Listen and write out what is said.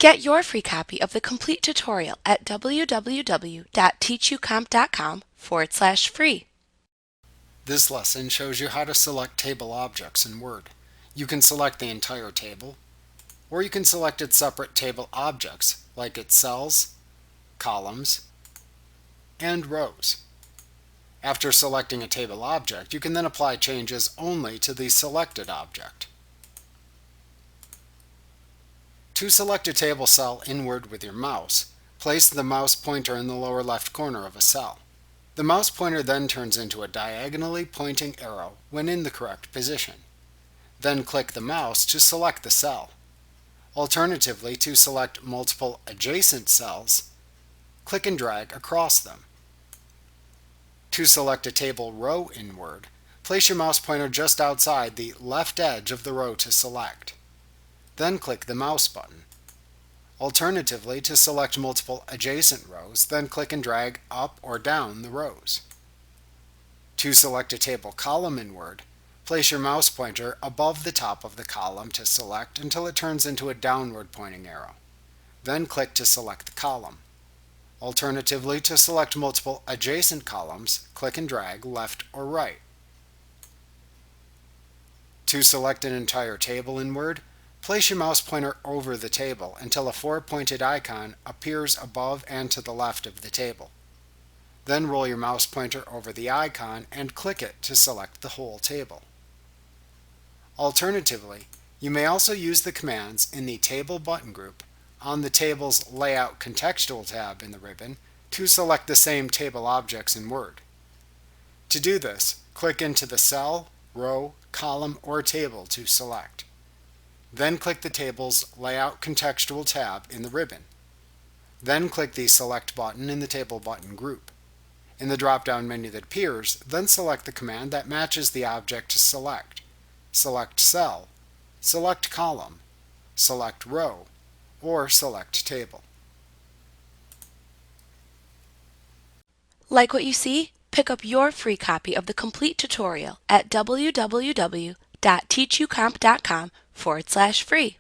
Get your free copy of the complete tutorial at www.teachucomp.com/free. This lesson shows you how to select table objects in Word. You can select the entire table, or you can select its separate table objects, like its cells, columns, and rows. After selecting a table object, you can then apply changes only to the selected object. To select a table cell in Word with your mouse, place the mouse pointer in the lower left corner of a cell. The mouse pointer then turns into a diagonally pointing arrow when in the correct position. Then click the mouse to select the cell. Alternatively, to select multiple adjacent cells, click and drag across them. To select a table row in Word, place your mouse pointer just outside the left edge of the row to select. Then click the mouse button. Alternatively, to select multiple adjacent rows, then click and drag up or down the rows. To select a table column in Word, place your mouse pointer above the top of the column to select until it turns into a downward pointing arrow. Then click to select the column. Alternatively, to select multiple adjacent columns, click and drag left or right. To select an entire table in Word, place your mouse pointer over the table until a four-pointed icon appears above and to the left of the table. Then roll your mouse pointer over the icon and click it to select the whole table. Alternatively, you may also use the commands in the Table button group on the Table's Layout Contextual tab in the ribbon to select the same table objects in Word. To do this, click into the cell, row, column, or table to select. Then click the Table's Layout Contextual tab in the ribbon. Then click the Select button in the Table button group. In the drop-down menu that appears, then select the command that matches the object to select. Select Cell, select Column, select Row, or select Table. Like what you see? Pick up your free copy of the complete tutorial at www.teachucomp.com/free.